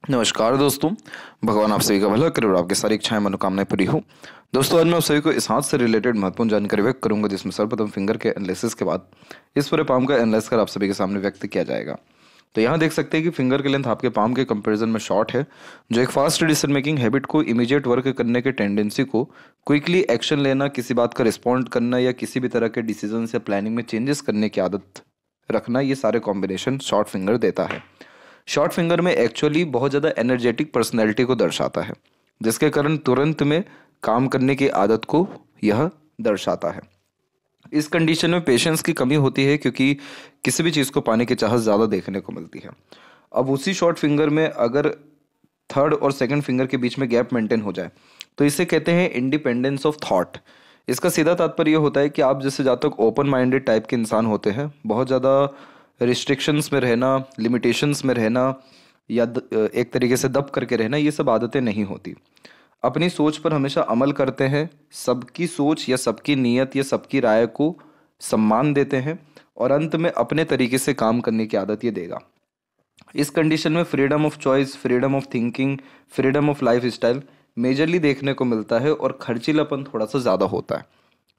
नमस्कार दोस्तों। भगवान आप सभी का भला करे और आपकी सारी इच्छाएं मनोकामनाएं पूरी हो। दोस्तों, आज मैं आप सभी को इस हाथ से रिलेटेड महत्वपूर्ण जानकारी व्यक्त करूंगा, जिसमें सर्वप्रथम फिंगर के एनालिसिस के बाद इस पूरे पाम का एनालाइज कर आप सभी के सामने व्यक्त किया जाएगा। तो यहाँ देख सकते हैं कि फिंगर की लेंथ आपके पाम के कंपैरिजन में शॉर्ट है, जो एक फास्ट डिसीजन मेकिंग हैबिट को, इमीडिएट वर्क करने के टेंडेंसी को, क्विकली एक्शन लेना, किसी बात का रिस्पॉन्ड करना या किसी भी तरह के डिसीजन या प्लानिंग में चेंजेस करने की आदत रखना, ये सारे कॉम्बिनेशन शॉर्ट फिंगर देता है। शॉर्ट फिंगर में एक्चुअली बहुत ज़्यादा एनर्जेटिक पर्सनैलिटी को दर्शाता है, जिसके कारण तुरंत में काम करने की आदत को यह दर्शाता है। इस कंडीशन में पेशेंस की कमी होती है, क्योंकि किसी भी चीज़ को पाने की चाहत ज़्यादा देखने को मिलती है। अब उसी शॉर्ट फिंगर में अगर थर्ड और सेकंड फिंगर के बीच में गैप मेंटेन हो जाए तो इसे कहते हैं इंडिपेंडेंस ऑफ थॉट। इसका सीधा तात्पर्य यह होता है कि आप जैसे जहाँ तक ओपन माइंडेड टाइप के इंसान होते हैं, बहुत ज़्यादा रिस्ट्रिक्शंस में रहना, लिमिटेशंस में रहना या एक तरीके से दब करके रहना, ये सब आदतें नहीं होती। अपनी सोच पर हमेशा अमल करते हैं, सबकी सोच या सबकी नीयत या सबकी राय को सम्मान देते हैं और अंत में अपने तरीके से काम करने की आदत ये देगा। इस कंडीशन में freedom of choice, freedom of thinking, freedom of life style majorly देखने को मिलता है और खर्चीलापन थोड़ा सा ज़्यादा होता है।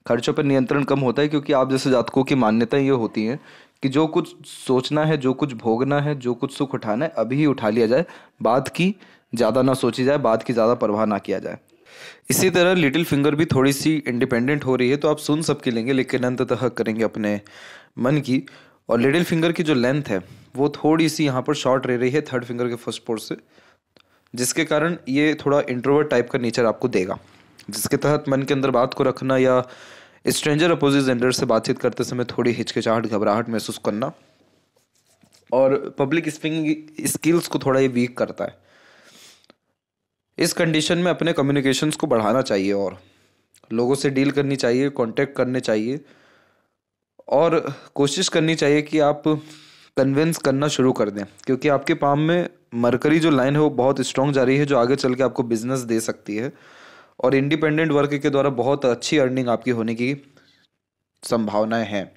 खर्चों पर नियंत्रण कम होता है, क्योंकि आप जैसे जातकों की मान्यताएं ये होती हैं कि जो कुछ सोचना है, जो कुछ भोगना है, जो कुछ सुख उठाना है, अभी ही उठा लिया जाए, बाद की ज़्यादा ना सोची जाए, बाद की ज़्यादा परवाह ना किया जाए। इसी तरह लिटिल फिंगर भी थोड़ी सी इंडिपेंडेंट हो रही है, तो आप सुन सबकी लेंगे लेकिन अंततः करेंगे अपने मन की। और लिटिल फिंगर की जो लेंथ है वो थोड़ी सी यहाँ पर शॉर्ट रह रही है थर्ड फिंगर के फर्स्ट पोर्ट से, जिसके कारण ये थोड़ा इंट्रोवर्ट टाइप का नेचर आपको देगा, जिसके तहत मन के अंदर बात को रखना या स्ट्रेंजर अपोजिट जेंडर से बातचीत करते समय थोड़ी हिचकिचाहट, घबराहट महसूस करना और पब्लिक स्पीकिंग स्किल्स को थोड़ा ये वीक करता है। इस कंडीशन में अपने कम्युनिकेशंस को बढ़ाना चाहिए और लोगों से डील करनी चाहिए, कांटेक्ट करने चाहिए और कोशिश करनी चाहिए कि आप कन्विंस करना शुरू कर दें, क्योंकि आपके पाम में मरकरी जो लाइन है वो बहुत स्ट्रॉन्ग जा रही है, जो आगे चल के आपको बिजनेस दे सकती है और इंडिपेंडेंट वर्क के द्वारा बहुत अच्छी अर्निंग आपकी होने की संभावनाएं हैं।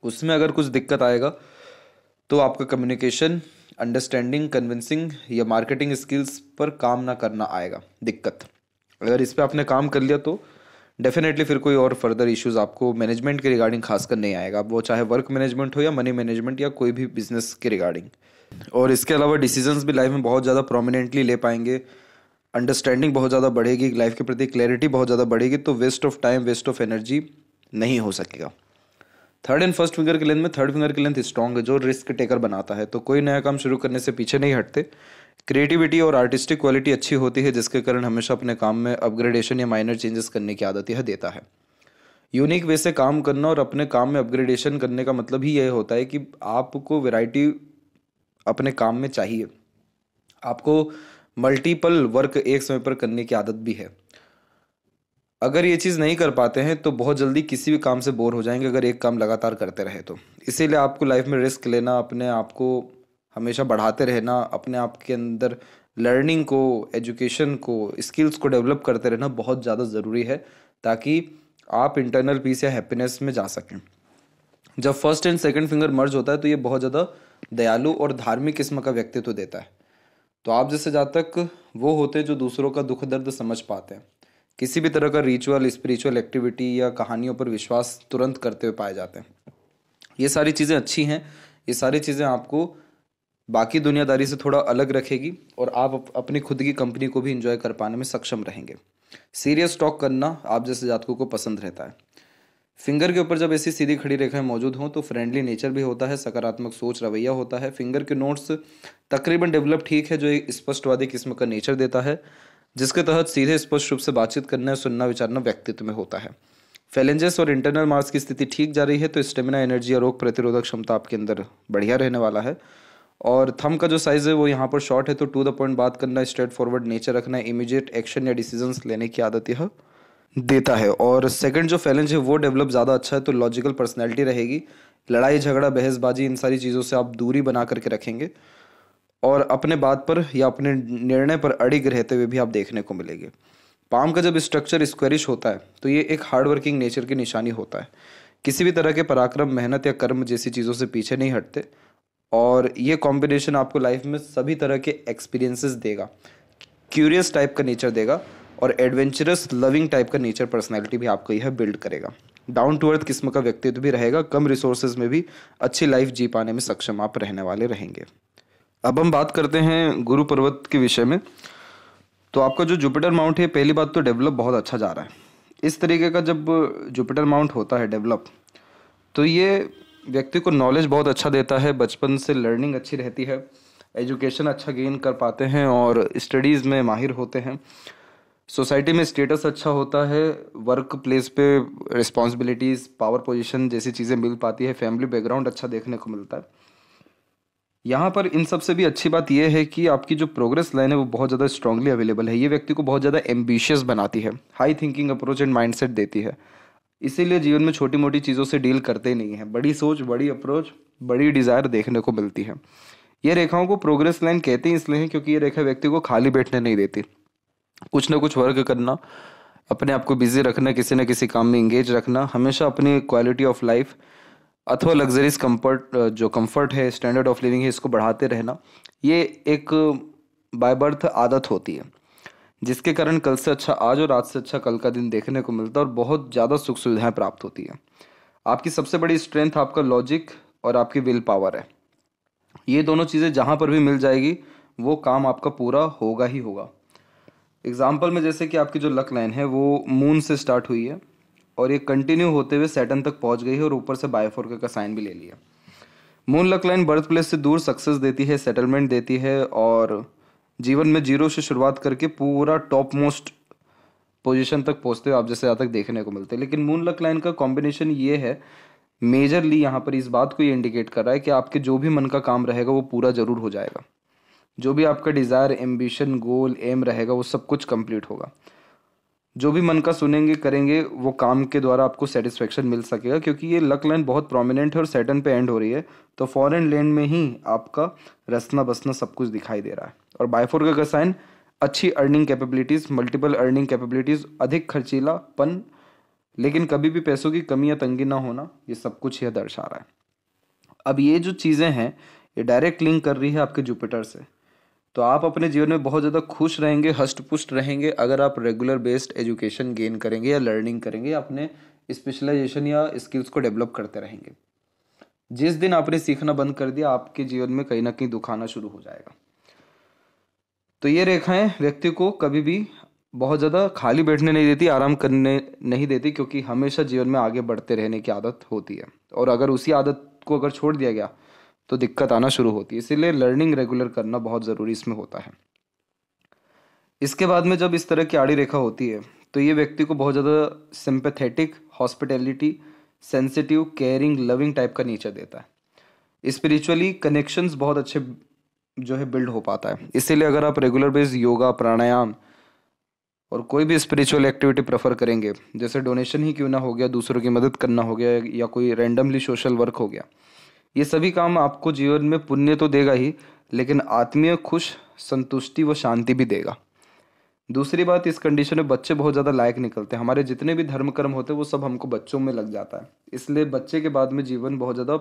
उसमें अगर कुछ दिक्कत आएगा तो आपका कम्युनिकेशन, अंडरस्टैंडिंग, कन्विंसिंग या मार्केटिंग स्किल्स पर काम ना करना आएगा दिक्कत। अगर इस पर आपने काम कर लिया तो डेफिनेटली फिर कोई और फर्दर इश्यूज आपको मैनेजमेंट के रिगार्डिंग खासकर नहीं आएगा, वो चाहे वर्क मैनेजमेंट हो या मनी मैनेजमेंट या कोई भी बिजनेस के रिगार्डिंग। और इसके अलावा डिसीजंस भी लाइफ में बहुत ज़्यादा प्रोमिनेंटली ले पाएंगे, अंडरस्टैंडिंग बहुत ज़्यादा बढ़ेगी, लाइफ के प्रति क्लैरिटी बहुत ज़्यादा बढ़ेगी, तो waste of time, waste of energy नहीं हो सकेगा। थर्ड एंड फर्स्ट फिंगर की लेंथ में थर्ड फिंगर की लेंथ स्ट्रॉन्ग है, जो रिस्क टेकर बनाता है, तो कोई नया काम शुरू करने से पीछे नहीं हटते। क्रिएटिविटी और आर्टिस्टिक क्वालिटी अच्छी होती है, जिसके कारण हमेशा अपने काम में अपग्रेडेशन या माइनर चेंजेस करने की आदत यह देता है। यूनिक वे से काम करना और अपने काम में अपग्रेडेशन करने का मतलब ही यह होता है कि आपको वैरायटी अपने काम में चाहिए, आपको मल्टीपल वर्क एक समय पर करने की आदत भी है। अगर ये चीज़ नहीं कर पाते हैं तो बहुत जल्दी किसी भी काम से बोर हो जाएंगे, अगर एक काम लगातार करते रहे तो। इसीलिए आपको लाइफ में रिस्क लेना, अपने आप को हमेशा बढ़ाते रहना, अपने आप के अंदर लर्निंग को, एजुकेशन को, स्किल्स को डेवलप करते रहना बहुत ज़्यादा ज़रूरी है, ताकि आप इंटरनल पीस या हैप्पीनेस में जा सकें। जब फर्स्ट एंड सेकंड फिंगर मर्ज होता है तो ये बहुत ज़्यादा दयालु और धार्मिक किस्म का व्यक्तित्व देता है। तो आप जैसे जातक वो होते हैं जो दूसरों का दुख दर्द समझ पाते हैं, किसी भी तरह का रिचुअल, स्पिरिचुअल एक्टिविटी या कहानियों पर विश्वास तुरंत करते हुए पाए जाते हैं। ये सारी चीज़ें अच्छी हैं, ये सारी चीज़ें आपको बाकी दुनियादारी से थोड़ा अलग रखेगी और आप अपनी खुद की कंपनी को भी इंजॉय कर पाने में सक्षम रहेंगे। सीरियस टॉक करना आप जैसे जातकों को पसंद रहता है। फिंगर के ऊपर जब ऐसी सीधी खड़ी रेखाएं मौजूद हों तो फ्रेंडली नेचर भी होता है, सकारात्मक सोच, रवैया होता है। फिंगर के नोट्स तकरीबन डेवलप ठीक है, जो एक स्पष्टवादी किस्म का नेचर देता है, जिसके तहत सीधे स्पष्ट रूप से बातचीत करना, सुनना, विचारना व्यक्तित्व में होता है। फैलेंजेस और इंटरनल मार्क्स की स्थिति ठीक जा रही है, तो स्टेमिना, एनर्जी और रोग प्रतिरोधक क्षमता आपके अंदर बढ़िया रहने वाला है। और थंब का जो साइज़ है वो यहाँ पर शॉर्ट है, तो टू द पॉइंट बात करना, स्ट्रेट फॉरवर्ड नेचर रखना, इमीडिएट एक्शन या डिसीजंस लेने की आदत यह देता है। और सेकंड जो फैलेंज है वो डेवलप ज़्यादा अच्छा है, तो लॉजिकल पर्सनैलिटी रहेगी। लड़ाई झगड़ा, बहसबाजी, इन सारी चीज़ों से आप दूरी बना करके रखेंगे और अपने बात पर या अपने निर्णय पर अड़िग रहते हुए भी आप देखने को मिलेंगे। पाम का जब स्ट्रक्चर स्क्वेरिश होता है तो ये एक हार्ड वर्किंग नेचर की निशानी होता है। किसी भी तरह के पराक्रम, मेहनत या कर्म जैसी चीज़ों से पीछे नहीं हटते और ये कॉम्बिनेशन आपको लाइफ में सभी तरह के एक्सपीरियंसेस देगा, क्यूरियस टाइप का नेचर देगा और एडवेंचरस लविंग टाइप का नेचर पर्सनैलिटी भी आपको यह बिल्ड करेगा। डाउन टू अर्थ किस्म का व्यक्तित्व भी रहेगा, कम रिसोर्सेज में भी अच्छी लाइफ जी पाने में सक्षम आप रहने वाले रहेंगे। अब हम बात करते हैं गुरु पर्वत के विषय में। तो आपका जो जुपिटर माउंट है, पहली बात तो डेवलप बहुत अच्छा जा रहा है। इस तरीके का जब जुपिटर माउंट होता है डेवलप, तो ये व्यक्ति को नॉलेज बहुत अच्छा देता है, बचपन से लर्निंग अच्छी रहती है, एजुकेशन अच्छा गेन कर पाते हैं और स्टडीज़ में माहिर होते हैं, सोसाइटी में स्टेटस अच्छा होता है, वर्क प्लेस पे रिस्पॉन्सिबिलिटीज़, पावर पोजीशन जैसी चीज़ें मिल पाती है, फैमिली बैकग्राउंड अच्छा देखने को मिलता है। यहाँ पर इन सब से भी अच्छी बात यह है कि आपकी जो प्रोग्रेस लाइन है वो बहुत ज़्यादा स्ट्रांगली अवेलेबल है। ये व्यक्ति को बहुत ज़्यादा एम्बिशियस बनाती है, high thinking approach and mindset देती है, इसीलिए जीवन में छोटी मोटी चीज़ों से डील करते नहीं हैं। बड़ी सोच, बड़ी अप्रोच, बड़ी डिज़ायर देखने को मिलती है। ये रेखाओं को प्रोग्रेस लाइन कहते हैं इसलिए हैं क्योंकि ये रेखा व्यक्ति को खाली बैठने नहीं देती, कुछ ना कुछ वर्क करना, अपने आप को बिजी रखना, किसी न किसी काम में इंगेज रखना, हमेशा अपनी क्वालिटी ऑफ लाइफ अथवा लग्जरीज कंफर्ट, जो कंफर्ट है, स्टैंडर्ड ऑफ लिविंग है, इसको बढ़ाते रहना, ये एक बाय बर्थ आदत होती है, जिसके कारण कल से अच्छा आज और आज से अच्छा कल का दिन देखने को मिलता है और बहुत ज़्यादा सुख सुविधाएं प्राप्त होती है। आपकी सबसे बड़ी स्ट्रेंथ आपका लॉजिक और आपकी विल पावर है। ये दोनों चीज़ें जहाँ पर भी मिल जाएगी वो काम आपका पूरा होगा ही होगा। एग्जाम्पल में जैसे कि आपकी जो लक लाइन है वो मून से स्टार्ट हुई है और ये कंटिन्यू होते हुए सैटर्न तक पहुंच गई है और ऊपर से बायोफोर्क का साइन भी ले लिया। Moon luck line birth place से दूर सक्सेस देती है, सेटलमेंट देती है और जीवन में जीरो से शुरुआत करके पूरा टॉप मोस्ट पोजीशन तक पहुंचते हुए आप जैसे आज तक देखने को मिलते हैं। लेकिन मून लक लाइन का कॉम्बिनेशन ये है, मेजरली यहाँ पर इस बात को ये इंडिकेट कर रहा है कि आपके जो भी मन का काम रहेगा वो पूरा जरूर हो जाएगा। जो भी आपका डिज़ायर, एम्बिशन, गोल, एम रहेगा वो सब कुछ कंप्लीट होगा। जो भी मन का सुनेंगे करेंगे वो काम के द्वारा आपको सेटिस्फेक्शन मिल सकेगा, क्योंकि ये लक लाइन बहुत प्रोमिनेंट है और सैटर्न पे एंड हो रही है, तो फॉरेन लैंड में ही आपका रसना बसना सब कुछ दिखाई दे रहा है। और बायोफोर्क का साइन अच्छी earning capabilities, multiple earning capabilities, अधिक खर्चीलापन, लेकिन कभी भी पैसों की कमी या तंगी ना होना, ये सब कुछ यह दर्शा रहा है। अब ये जो चीज़ें हैं ये डायरेक्ट लिंक कर रही है आपके जुपिटर से, तो आप अपने जीवन में बहुत ज़्यादा खुश रहेंगे, हष्ट पुष्ट रहेंगे अगर आप रेगुलर बेस्ड एजुकेशन गेन करेंगे या लर्निंग करेंगे, अपने स्पेशलाइजेशन या स्किल्स को डेवलप करते रहेंगे। जिस दिन आपने सीखना बंद कर दिया आपके जीवन में कहीं ना कहीं दुख आना शुरू हो जाएगा। तो ये रेखाएं व्यक्ति को कभी भी बहुत ज़्यादा खाली बैठने नहीं देती, आराम करने नहीं देती, क्योंकि हमेशा जीवन में आगे बढ़ते रहने की आदत होती है और अगर उसी आदत को अगर छोड़ दिया गया तो दिक्कत आना शुरू होती है। इसीलिए लर्निंग रेगुलर करना बहुत ज़रूरी इसमें होता है। इसके बाद में जब इस तरह की आड़ी रेखा होती है तो ये व्यक्ति को बहुत ज़्यादा sympathetic, hospitality, sensitive, caring, loving type का नेचर देता है। स्पिरिचुअली कनेक्शंस बहुत अच्छे जो है बिल्ड हो पाता है। इसीलिए अगर आप रेगुलर बेस योगा, प्राणायाम और कोई भी स्पिरिचुअल एक्टिविटी प्रेफर करेंगे, जैसे डोनेशन ही क्यों ना हो गया, दूसरों की मदद करना हो गया या कोई रैंडमली सोशल वर्क हो गया, ये सभी काम आपको जीवन में पुण्य तो देगा ही, लेकिन आत्मीय खुश, संतुष्टि व शांति भी देगा। दूसरी बात, इस कंडीशन में बच्चे बहुत ज़्यादा लायक निकलते हैं। हमारे जितने भी धर्म कर्म होते हैं वो सब हमको बच्चों में लग जाता है, इसलिए बच्चे के बाद में जीवन बहुत ज़्यादा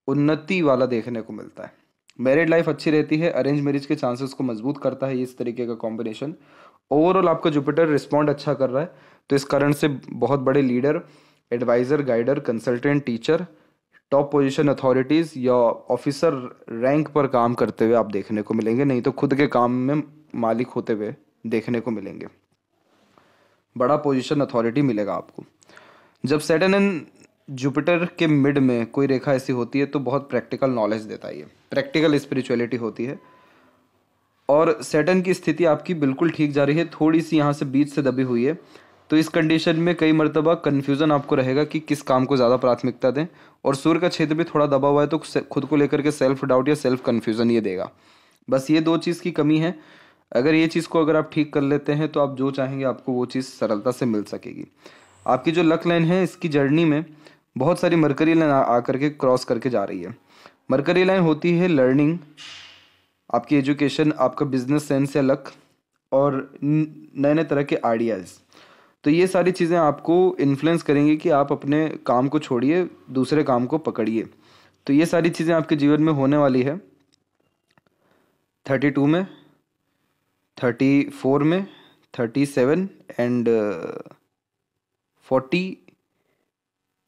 उन्नति वाला देखने को मिलता है। मैरिड लाइफ अच्छी रहती है, अरेंज मैरिज के चांसेस को मजबूत करता है इस तरीके का कॉम्बिनेशन। ओवरऑल आपका जुपिटर रिस्पॉन्ड अच्छा कर रहा है, तो इस कारण से बहुत बड़े leader, adviser, guider, consultant, teacher, top position authorities या ऑफिसर रैंक पर काम करते हुए आप देखने को मिलेंगे, नहीं तो खुद के काम में मालिक होते हुए देखने को मिलेंगे। बड़ा पोजीशन अथॉरिटी मिलेगा आपको। जब सैटर्न एंड जुपिटर के मिड में कोई रेखा ऐसी होती है तो बहुत प्रैक्टिकल नॉलेज देता है, ये प्रैक्टिकल स्पिरिचुअलिटी होती है। और सैटर्न की स्थिति आपकी बिल्कुल ठीक जा रही है, थोड़ी सी यहाँ से बीच से दबी हुई है, तो इस कंडीशन में कई मरतबा कन्फ्यूज़न आपको रहेगा कि किस काम को ज़्यादा प्राथमिकता दें। और सूर्य का क्षेत्र भी थोड़ा दबा हुआ है तो खुद को लेकर के सेल्फ डाउट या सेल्फ कन्फ्यूज़न ये देगा। बस ये दो चीज़ की कमी है। अगर ये चीज़ को अगर आप ठीक कर लेते हैं तो आप जो चाहेंगे आपको वो चीज़ सरलता से मिल सकेगी। आपकी जो लक लाइन है इसकी जर्नी में बहुत सारी मरकरी लाइन आकर के क्रॉस करके जा रही है। मरकरी लाइन होती है लर्निंग, आपकी एजुकेशन, आपका बिजनेस सेंस या लक और नए नए तरह के आइडियाज़। तो ये सारी चीज़ें आपको इन्फ्लुएंस करेंगी कि आप अपने काम को छोड़िए, दूसरे काम को पकड़िए। तो ये सारी चीज़ें आपके जीवन में होने वाली है 32 में, 34 में, 37 एंड 40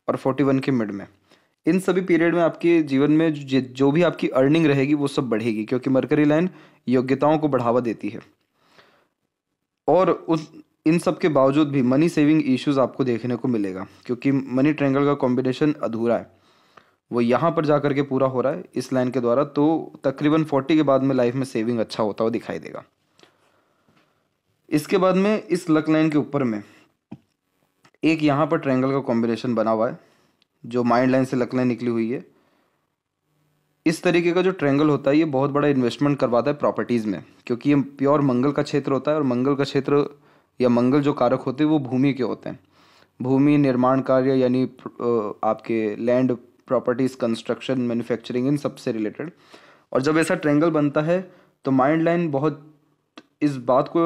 और 41 के मिड में। इन सभी पीरियड में आपके जीवन में जो भी आपकी अर्निंग रहेगी वो सब बढ़ेगी, क्योंकि मरकरी लाइन योग्यताओं को बढ़ावा देती है। और उस इन सब के बावजूद भी मनी सेविंग इश्यूज आपको देखने को मिलेगा, क्योंकि मनी ट्रायंगल का कॉम्बिनेशन अधूरा है, वो यहाँ पर जा करके पूरा हो रहा है इस लाइन के द्वारा। तो तकरीबन 40 के बाद में लाइफ में सेविंग अच्छा होता हुआ दिखाई देगा। इसके बाद में इस लक लाइन के ऊपर में एक यहाँ पर ट्रायंगल का कॉम्बिनेशन बना हुआ है, जो माइंड लाइन से लक लाइन निकली हुई है। इस तरीके का जो ट्रायंगल होता है ये बहुत बड़ा इन्वेस्टमेंट करवाता है प्रॉपर्टीज़ में, क्योंकि ये प्योर मंगल का क्षेत्र होता है, और मंगल का क्षेत्र या मंगल जो कारक होते हैं वो भूमि के होते हैं। भूमि, निर्माण कार्य, यानी आपके लैंड, प्रॉपर्टीज़, कंस्ट्रक्शन, मैन्युफैक्चरिंग, इन सब से रिलेटेड। और जब ऐसा ट्रायंगल बनता है तो माइंड लाइन बहुत इस बात को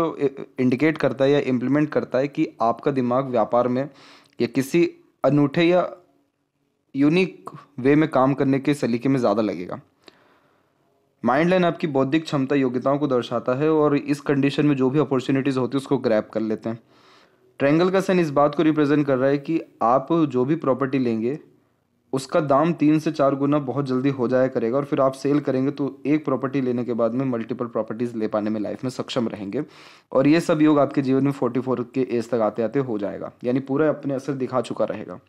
इंडिकेट करता है या इम्प्लीमेंट करता है कि आपका दिमाग व्यापार में या किसी अनूठे या यूनिक वे में काम करने के सलीके में ज़्यादा लगेगा। माइंड लाइन आपकी बौद्धिक क्षमता, योग्यताओं को दर्शाता है, और इस कंडीशन में जो भी अपॉर्चुनिटीज़ होती है उसको ग्रैब कर लेते हैं। ट्रायंगल का साइन इस बात को रिप्रेजेंट कर रहा है कि आप जो भी प्रॉपर्टी लेंगे उसका दाम 3 से 4 गुना बहुत जल्दी हो जाया करेगा, और फिर आप सेल करेंगे तो एक प्रॉपर्टी लेने के बाद में मल्टीपल प्रॉपर्टीज ले पाने में लाइफ में सक्षम रहेंगे। और ये सब योग आपके जीवन में 44 के एज तक आते आते हो जाएगा, यानी पूरा अपने असर दिखा चुका रहेगा।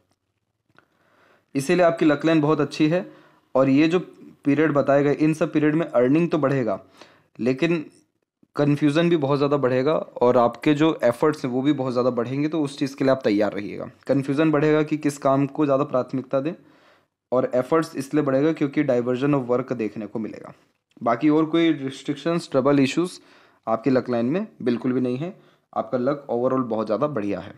इसीलिए आपकी लक लाइन बहुत अच्छी है। और ये जो पीरियड बताए गए, इन सब पीरियड में अर्निंग तो बढ़ेगा, लेकिन कन्फ्यूज़न भी बहुत ज़्यादा बढ़ेगा, और आपके जो एफर्ट्स हैं वो भी बहुत ज़्यादा बढ़ेंगे। तो उस चीज़ के लिए आप तैयार रहिएगा। कन्फ्यूज़न बढ़ेगा कि किस काम को ज़्यादा प्राथमिकता दें, और एफर्ट्स इसलिए बढ़ेगा क्योंकि डाइवर्जन ऑफ वर्क देखने को मिलेगा। बाकी और कोई रिस्ट्रिक्शंस, ट्रबल इश्यूज आपकी लक लाइन में बिल्कुल भी नहीं है। आपका लक ओवरऑल बहुत ज़्यादा बढ़िया है।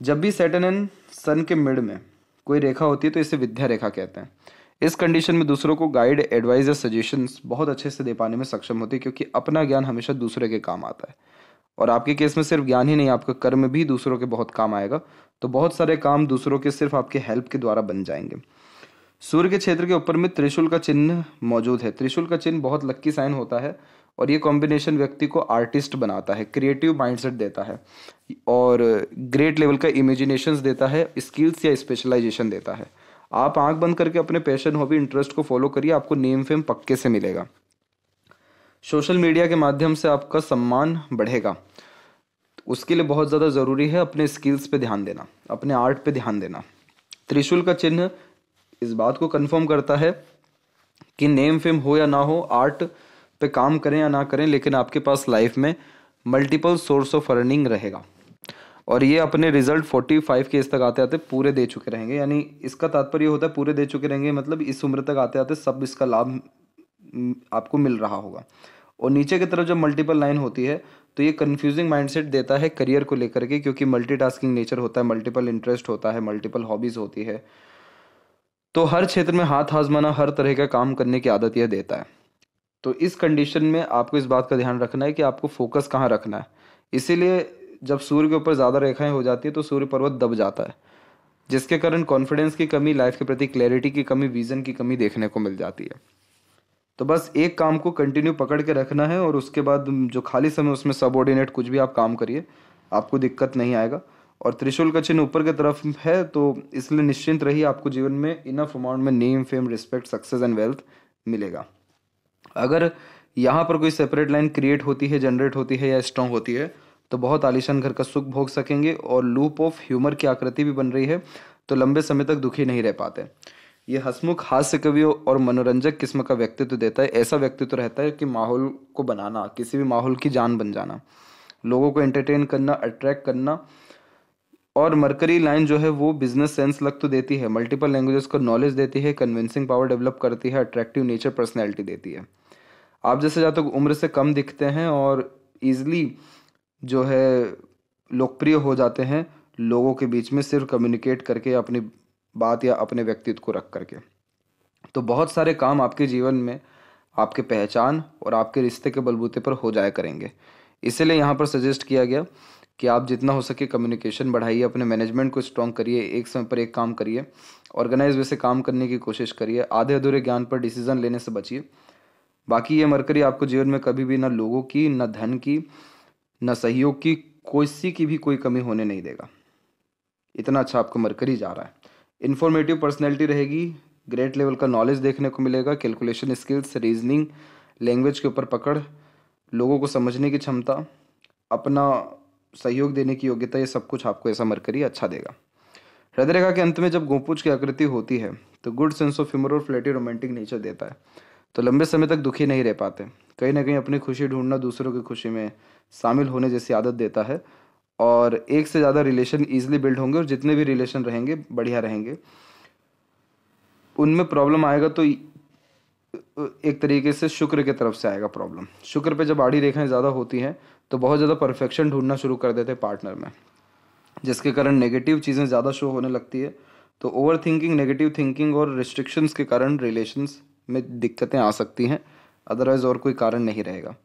जब भी सैटर्न एंड सन के मिड में कोई रेखा होती है तो इसे विद्या रेखा कहते हैं। इस कंडीशन में दूसरों को गाइड, एडवाइस या सजेशंस बहुत अच्छे से दे पाने में सक्षम होती है, क्योंकि अपना ज्ञान हमेशा दूसरे के काम आता है। और आपके केस में सिर्फ ज्ञान ही नहीं, आपका कर्म भी दूसरों के बहुत काम आएगा। तो बहुत सारे काम दूसरों के सिर्फ आपके हेल्प के द्वारा बन जाएंगे। सूर्य के क्षेत्र के ऊपर में त्रिशूल का चिन्ह मौजूद है। त्रिशूल का चिन्ह बहुत लक्की साइन होता है, और ये कॉम्बिनेशन व्यक्ति को आर्टिस्ट बनाता है, क्रिएटिव माइंडसेट देता है, और ग्रेट लेवल का इमेजिनेशंस देता है, स्किल्स या स्पेशलाइजेशन देता है। आप आंख बंद करके अपने पैशन, हॉबी, इंटरेस्ट को फॉलो करिए, आपको नेम फेम पक्के से मिलेगा। सोशल मीडिया के माध्यम से आपका सम्मान बढ़ेगा। उसके लिए बहुत ज़्यादा ज़रूरी है अपने स्किल्स पे ध्यान देना, अपने आर्ट पे ध्यान देना। त्रिशूल का चिन्ह इस बात को कंफर्म करता है कि नेम फेम हो या ना हो, आर्ट पे काम करें या ना करें, लेकिन आपके पास लाइफ में मल्टीपल सोर्स ऑफ अर्निंग रहेगा। और ये अपने रिजल्ट 45 के इस तक आते आते पूरे दे चुके रहेंगे। यानी इसका तात्पर्य होता है पूरे दे चुके रहेंगे, मतलब इस उम्र तक आते आते सब इसका लाभ आपको मिल रहा होगा। और नीचे की तरफ जब मल्टीपल लाइन होती है तो ये कंफ्यूजिंग माइंडसेट देता है करियर को लेकर के, क्योंकि मल्टीटास्किंग नेचर होता है, मल्टीपल इंटरेस्ट होता है, मल्टीपल हॉबीज होती है। तो हर क्षेत्र में हाथ आजमाना, हर तरह का काम करने की आदत यह देता है। तो इस कंडीशन में आपको इस बात का ध्यान रखना है कि आपको फोकस कहाँ रखना है। इसीलिए जब सूर्य के ऊपर ज़्यादा रेखाएं हो जाती है तो सूर्य पर्वत दब जाता है, जिसके कारण कॉन्फिडेंस की कमी, लाइफ के प्रति क्लैरिटी की कमी, विजन की कमी देखने को मिल जाती है। तो बस एक काम को कंटिन्यू पकड़ के रखना है, और उसके बाद जो खाली समय उसमें सबऑर्डिनेट कुछ भी आप काम करिए, आपको दिक्कत नहीं आएगा। और त्रिशूल का चिन्ह ऊपर की तरफ है, तो इसलिए निश्चिंत रहिए, आपको जीवन में इनफ अमाउंट में name, fame, respect, success and wealth मिलेगा। अगर यहाँ पर कोई सेपरेट लाइन क्रिएट होती है, जनरेट होती है या स्ट्रॉन्ग होती है तो बहुत आलीशान घर का सुख भोग सकेंगे, और लूप ऑफ ह्यूमर की आकृति भी बन रही है तो लंबे समय तक दुखी नहीं रह पाते। ये हंसमुख, हास्य कवि और मनोरंजक किस्म का व्यक्तित्व देता है। ऐसा व्यक्तित्व रहता है कि माहौल को बनाना, किसी भी माहौल की जान बन जाना, लोगों को एंटरटेन करना, अट्रैक्ट करना। और मरकरी लाइन जो है वो बिजनेस सेंस लग तो देती है, मल्टीपल लैंग्वेजेस को नॉलेज देती है, कन्विंसिंग पावर डेवलप करती है, अट्रैक्टिव नेचर, पर्सनैलिटी देती है। आप जैसे ज़्यादा उम्र से कम दिखते हैं और ईजिली जो है लोकप्रिय हो जाते हैं लोगों के बीच में, सिर्फ कम्युनिकेट करके, अपनी बात या अपने व्यक्तित्व को रख करके। तो बहुत सारे काम आपके जीवन में आपके पहचान और आपके रिश्ते के बलबूते पर हो जाया करेंगे। इसीलिए यहाँ पर सजेस्ट किया गया कि आप जितना हो सके कम्युनिकेशन बढ़ाइए, अपने मैनेजमेंट को स्ट्रॉन्ग करिए, एक समय पर एक काम करिए, ऑर्गेनाइज वे से काम करने की कोशिश करिए, आधे अधूरे ज्ञान पर डिसीजन लेने से बचिए। बाकी ये मरकरी आपको जीवन में कभी भी ना लोगों की, ना धन की, ना सहयोग की, किसी की भी कोई कमी होने नहीं देगा। इतना अच्छा आपको मरकरी जा रहा है। इन्फॉर्मेटिव पर्सनैलिटी रहेगी, ग्रेट लेवल का नॉलेज देखने को मिलेगा, कैलकुलेशन स्किल्स, रीजनिंग, लैंग्वेज के ऊपर पकड़, लोगों को समझने की क्षमता, अपना सहयोग देने की योग्यता, ये सब कुछ आपको ऐसा मरकरी अच्छा देगा। हृदय रेखा के अंत में जब गोपुज की आकृति होती है तो गुड सेंस ऑफ ह्यूमर और फ्लैटी रोमांटिक नेचर देता है। तो लंबे समय तक दुखी नहीं रह पाते, कहीं ना कहीं अपनी खुशी ढूंढना, दूसरों की खुशी में शामिल होने जैसी आदत देता है। और एक से ज़्यादा रिलेशन ईजिली बिल्ड होंगे, और जितने भी रिलेशन रहेंगे बढ़िया रहेंगे। उनमें प्रॉब्लम आएगा तो एक तरीके से शुक्र की तरफ से आएगा प्रॉब्लम। शुक्र पे जब आड़ी रेखाएं ज़्यादा होती हैं तो बहुत ज़्यादा परफेक्शन ढूंढना शुरू कर देते हैं पार्टनर में, जिसके कारण नेगेटिव चीज़ें ज़्यादा शो होने लगती है। तो ओवर थिंकिंग, नेगेटिव थिंकिंग और रिस्ट्रिक्शंस के कारण रिलेशंस में दिक्कतें आ सकती हैं, अदरवाइज और कोई कारण नहीं रहेगा।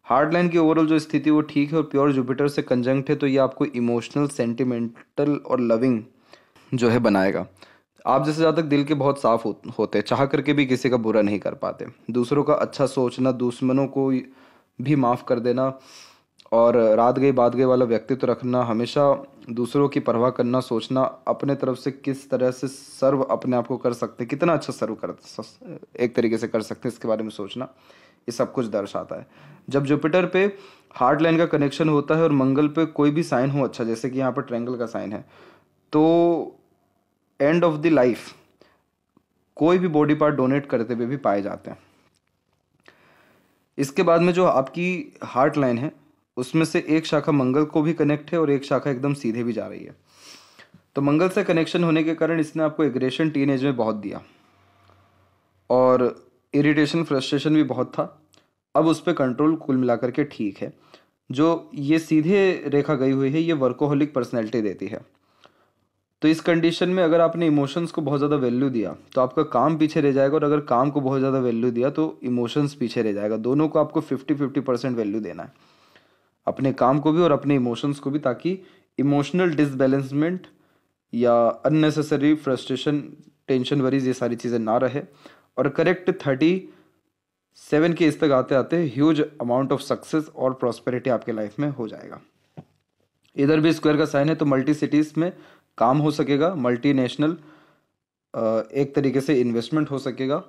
हार्ड लाइन की ओवरऑल जो स्थिति वो ठीक है, और प्योर जुपिटर से कंजंक्ट है, तो ये आपको इमोशनल, सेंटिमेंटल और लविंग जो है बनाएगा। आप जैसे ज़्यादा तक दिल के बहुत साफ होते हैं, चाह करके भी किसी का बुरा नहीं कर पाते, दूसरों का अच्छा सोचना, दुश्मनों को भी माफ़ कर देना, और रात गई बात गई वाला व्यक्तित्व रखना, हमेशा दूसरों की परवाह करना, सोचना अपने तरफ से किस तरह से सर्व अपने आप को कर सकते हैं, कितना अच्छा सर्व कर एक तरीके से कर सकते हैं, इसके बारे में सोचना, ये सब कुछ दर्शाता है। जब जुपिटर पे हार्ड लाइन का कनेक्शन होता है और मंगल पे कोई भी साइन हो अच्छा, जैसे कि यहाँ पर ट्रायंगल का साइन है, तो एंड ऑफ द लाइफ कोई भी बॉडी पार्ट डोनेट करते हुए भी पाए जाते हैं। इसके बाद में जो आपकी हार्ट लाइन है उसमें से एक शाखा मंगल को भी कनेक्ट है और एक शाखा एकदम सीधे भी जा रही है। तो मंगल से कनेक्शन होने के कारण इसने आपको एग्रेशन टीनेज में बहुत दिया, और इरिटेशन, फ्रस्ट्रेशन भी बहुत था। अब उस पर कंट्रोल कुल मिलाकर के ठीक है। जो ये सीधे रेखा गई हुई है ये वर्कोहोलिक पर्सनैलिटी देती है। तो इस कंडीशन में अगर आपने इमोशंस को बहुत ज़्यादा वैल्यू दिया तो आपका काम पीछे रह जाएगा, और अगर काम को बहुत ज़्यादा वैल्यू दिया तो इमोशंस पीछे रह जाएगा। दोनों को आपको 50-50% वैल्यू देना है, अपने काम को भी और अपने इमोशंस को भी, ताकि इमोशनल डिसबैलेंसमेंट या अननेसेसरी फ्रस्ट्रेशन, टेंशन, वरीज, ये सारी चीज़ें ना रहे। और करेक्ट 37 के इस तक आते आते ह्यूज अमाउंट ऑफ सक्सेस और प्रॉस्पेरिटी आपके लाइफ में हो जाएगा। इधर भी स्क्वायर का साइन है, तो मल्टी सिटीज़ में काम हो सकेगा, मल्टीनेशनल एक तरीके से इन्वेस्टमेंट हो सकेगा,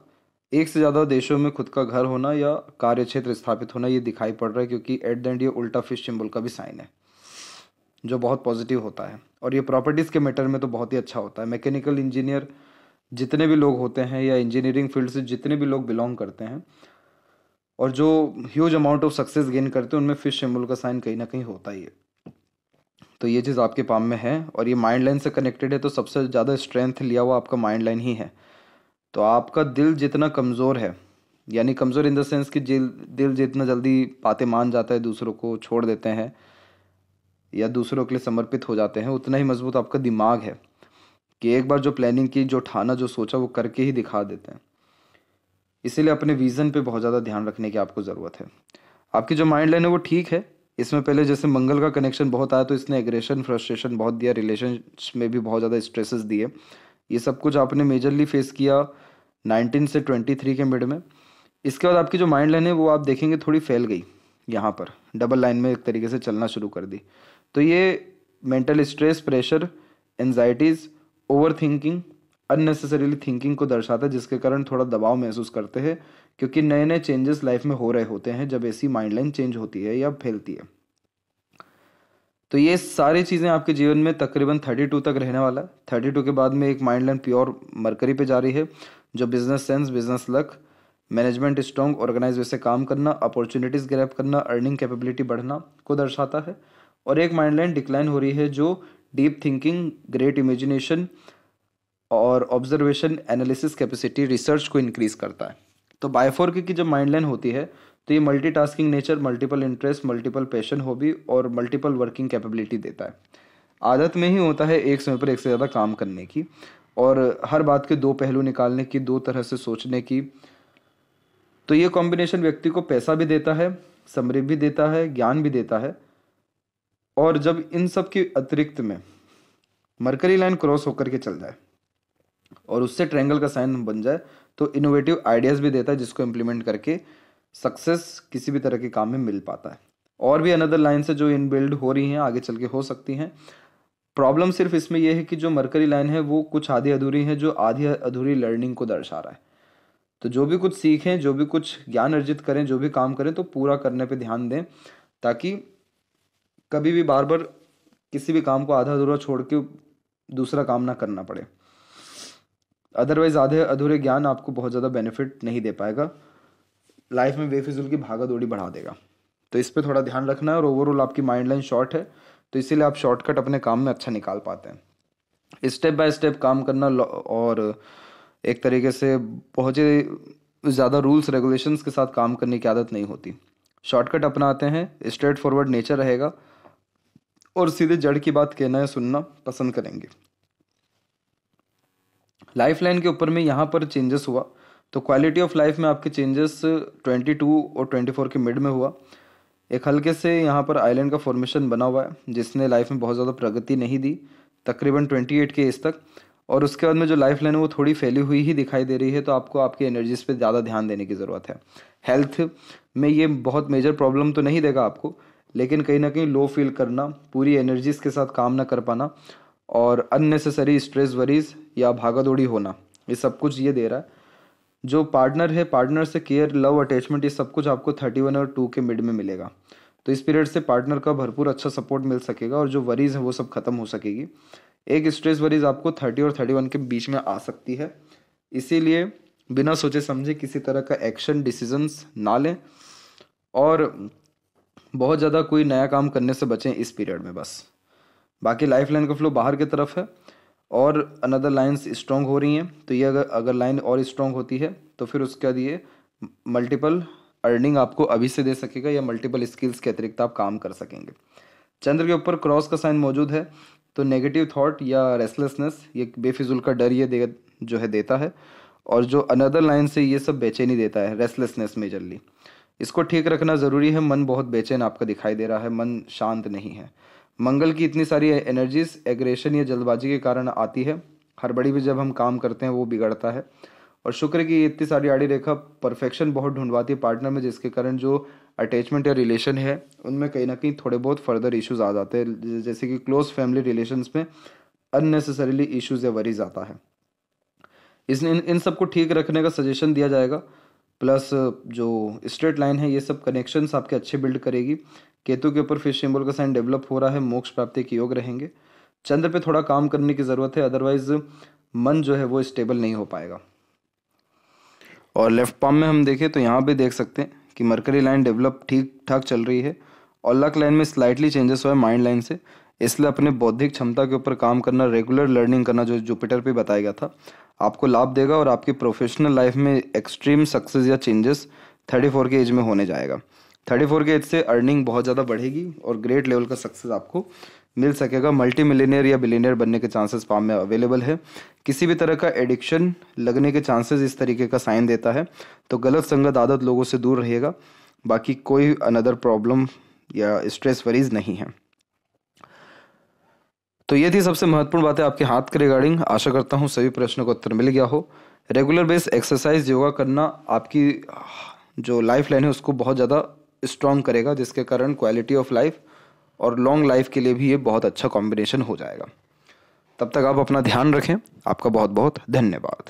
एक से ज़्यादा देशों में खुद का घर होना या कार्य क्षेत्र स्थापित होना ये दिखाई पड़ रहा है, क्योंकि एट द एंड ये उल्टा फिश सिंबल का भी साइन है जो बहुत पॉजिटिव होता है। और ये प्रॉपर्टीज़ के मैटर में तो बहुत ही अच्छा होता है। मैकेनिकल इंजीनियर जितने भी लोग होते हैं या इंजीनियरिंग फील्ड से जितने भी लोग बिलोंग करते हैं और जो huge amount of success gain करते हैं, उनमें फिश सिंबल का साइन कहीं ना कहीं होता ही है। तो ये चीज़ आपके पाम में है, और ये माइंड लाइन से कनेक्टेड है, तो सबसे ज़्यादा स्ट्रेंथ लिया हुआ आपका माइंड लाइन ही है। तो आपका दिल जितना कमज़ोर है, यानी कमज़ोर इन द सेंस कि दिल जितना जल्दी बातें मान जाता है, दूसरों को छोड़ देते हैं या दूसरों के लिए समर्पित हो जाते हैं, उतना ही मजबूत आपका दिमाग है कि एक बार जो प्लानिंग की, जो ठाना, जो सोचा, वो करके ही दिखा देते हैं। इसीलिए अपने विज़न पे बहुत ज़्यादा ध्यान रखने की आपको ज़रूरत है। आपकी जो माइंड लाइन है वो ठीक है। इसमें पहले जैसे मंगल का कनेक्शन बहुत आया तो इसने एग्रेशन, फ्रस्ट्रेशन बहुत दिया, रिलेशन में भी बहुत ज़्यादा स्ट्रेसेस दिए। ये सब कुछ आपने मेजरली फेस किया 19 से 23 के मिड में। इसके बाद आपकी जो माइंड लाइन है वो आप देखेंगे थोड़ी फैल गई, यहाँ पर डबल लाइन में एक तरीके से चलना शुरू कर दी। तो ये mental stress, pressure, anxieties, over thinking, unnecessarily thinking को दर्शाता है, जिसके कारण थोड़ा दबाव महसूस करते हैं, क्योंकि नए नए चेंजेस लाइफ में हो रहे होते हैं जब ऐसी माइंड लाइन चेंज होती है या फैलती है। तो ये सारी चीज़ें आपके जीवन में तकरीबन 32 तक रहने वाला है। 32 के बाद में एक माइंड लाइन प्योर मरकरी पे जा रही है, जो business sense, business luck, management strong, organise वैसे काम करना, अपॉर्चुनिटीज़ ग्रैब करना, अर्निंग कैपेबिलिटी बढ़ना को दर्शाता है। और एक माइंड लाइन डिक्लाइन हो रही है जो डीप थिंकिंग, ग्रेट इमेजिनेशन और ऑब्जर्वेशन, एनालिसिस कैपेसिटी, रिसर्च को इंक्रीज करता है। तो बायफोर की जब माइंड लाइन होती है तो ये multitasking nature, multiple interest, multiple passion, hobby और मल्टीपल वर्किंग कैपेबिलिटी देता है। आदत में ही होता है एक समय पर एक से ज़्यादा काम करने की, और हर बात के दो पहलू निकालने की, दो तरह से सोचने की। तो ये कॉम्बिनेशन व्यक्ति को पैसा भी देता है, समृद्धि भी देता है, ज्ञान भी देता है, और जब इन सब के अतिरिक्त में मरकरी लाइन क्रॉस होकर के चल जाए और उससे ट्रायंगल का साइन बन जाए तो इनोवेटिव आइडियाज़ भी देता है, जिसको इम्प्लीमेंट करके सक्सेस किसी भी तरह के काम में मिल पाता है। और भी अनदर लाइन से जो इनबिल्ड हो रही हैं, आगे चल के हो सकती हैं। प्रॉब्लम सिर्फ इसमें यह है कि जो मरकरी लाइन है वो कुछ आधी अधूरी है, जो आधी अधूरी लर्निंग को दर्शा रहा है। तो जो भी कुछ सीखें, जो भी कुछ ज्ञान अर्जित करें, जो भी काम करें, तो पूरा करने पे ध्यान दें, ताकि कभी भी बार बार किसी भी काम को आधा अधूरा छोड़ के दूसरा काम ना करना पड़े। अदरवाइज आधे अधूरे ज्ञान आपको बहुत ज़्यादा बेनिफिट नहीं दे पाएगा, लाइफ में बेफिजुल की भागा दौड़ी बढ़ा देगा। तो इस पर थोड़ा ध्यान रखना है। और ओवरऑल आपकी माइंड लाइन शॉर्ट है, तो इसीलिए आप शॉर्टकट अपने काम में अच्छा निकाल पाते हैं। स्टेप बाय स्टेप काम करना और एक तरीके से बहुत ही ज़्यादा रूल्स रेगुलेशंस के साथ काम करने की आदत नहीं होती। शॉर्टकट अपनाते हैं, स्ट्रेट फॉरवर्ड नेचर रहेगा और सीधे जड़ की बात कहना या सुनना पसंद करेंगे। लाइफ लाइन के ऊपर में यहाँ पर चेंजेस हुआ तो क्वालिटी ऑफ लाइफ में आपके चेंजेस 22 और 24 के मिड में हुआ। एक हल्के से यहाँ पर आइलैंड का फॉर्मेशन बना हुआ है, जिसने लाइफ में बहुत ज़्यादा प्रगति नहीं दी, तकरीबन 28 के एज तक। और उसके बाद में जो लाइफ लाइन है वो थोड़ी फैली हुई ही दिखाई दे रही है, तो आपको आपकी एनर्जीज पे ज़्यादा ध्यान देने की ज़रूरत है। हेल्थ में ये बहुत मेजर प्रॉब्लम तो नहीं देगा आपको, लेकिन कहीं ना कहीं लो फील करना, पूरी एनर्जीज के साथ काम ना कर पाना और अननेसेसरी स्ट्रेस वरीज या भागा दौड़ी होना, ये सब कुछ ये दे रहा है। जो पार्टनर है, पार्टनर से केयर, लव, अटैचमेंट, ये सब कुछ आपको 31 और 2 के मिड में मिलेगा। तो इस पीरियड से पार्टनर का भरपूर अच्छा सपोर्ट मिल सकेगा और जो वरीज है वो सब खत्म हो सकेगी। एक स्ट्रेस वरीज आपको 30 और 31 के बीच में आ सकती है, इसीलिए बिना सोचे समझे किसी तरह का एक्शन डिसीजंस ना लें और बहुत ज़्यादा कोई नया काम करने से बचें इस पीरियड में बस। बाकी लाइफ लाइन का फ्लो बाहर की तरफ है और अनदर लाइंस स्ट्रॉन्ग हो रही हैं, तो ये अगर लाइन और स्ट्रॉन्ग होती है तो फिर उसके बाद ये मल्टीपल अर्निंग आपको अभी से दे सकेगा या मल्टीपल स्किल्स के अतिरिक्त आप काम कर सकेंगे। चंद्र के ऊपर क्रॉस का साइन मौजूद है, तो नेगेटिव थॉट या रेस्टलेसनेस, ये बेफिजुल का डर ये जो है देता है। और जो अनदर लाइन से ये सब बेचैनी देता है, रेस्टलेसनेस मेजरली, इसको ठीक रखना ज़रूरी है। मन बहुत बेचैन आपका दिखाई दे रहा है, मन शांत नहीं है। मंगल की इतनी सारी एनर्जीज एग्रेशन या जल्दबाजी के कारण आती है, हड़बड़ी भी जब हम काम करते हैं वो बिगड़ता है। और शुक्र की इतनी सारी आड़ी रेखा परफेक्शन बहुत ढूंढवाती है पार्टनर में, जिसके कारण जो अटैचमेंट या रिलेशन है उनमें कहीं ना कहीं थोड़े बहुत फर्दर इश्यूज आ जाते हैं, जैसे कि क्लोज फैमिली रिलेशंस में अननेसेसरीली इश्यूज या वरीज आता है। इन सबको ठीक रखने का सजेशन दिया जाएगा। प्लस जो स्ट्रेट लाइन है ये सब कनेक्शंस आपके अच्छे बिल्ड करेगी। केतु के ऊपर फिश सिंबल का साइन डेवलप हो रहा है, मोक्ष प्राप्ति के योग रहेंगे। चंद्र पे थोड़ा काम करने की ज़रूरत है, अदरवाइज मन जो है वो स्टेबल नहीं हो पाएगा। और लेफ्ट पाम में हम देखें तो यहाँ पे देख सकते हैं कि मरकरी लाइन डेवलप ठीक ठाक चल रही है और लक लाइन में स्लाइटली चेंजेस हुआ है माइंड लाइन से। इसलिए अपने बौद्धिक क्षमता के ऊपर काम करना, रेगुलर लर्निंग करना, जो जुपिटर पे बताया गया था, आपको लाभ देगा और आपकी प्रोफेशनल लाइफ में एक्सट्रीम सक्सेस या चेंजेस 34 के एज में होने जाएगा। 34 के एज से अर्निंग बहुत ज़्यादा बढ़ेगी और ग्रेट लेवल का सक्सेस आपको मिल सकेगा। मल्टी मिलियनियर या बिलियनियर बनने के चांसेस पाम में अवेलेबल है। किसी भी तरह का एडिक्शन लगने के चांसेस इस तरीके का साइन देता है, तो गलत संगत आदत लोगों से दूर रहिएगा। बाकी कोई अनदर प्रॉब्लम या स्ट्रेस वरीज नहीं है। तो ये थी सबसे महत्वपूर्ण बातें आपके हाथ के रिगार्डिंग। आशा करता हूँ सभी प्रश्नों का उत्तर मिल गया हो। रेगुलर बेस एक्सरसाइज, योगा करना आपकी जो लाइफ लाइन है उसको बहुत ज़्यादा स्ट्रॉन्ग करेगा, जिसके कारण क्वालिटी ऑफ लाइफ और लॉन्ग लाइफ के लिए भी ये बहुत अच्छा कॉम्बिनेशन हो जाएगा। तब तक आप अपना ध्यान रखें। आपका बहुत बहुत धन्यवाद।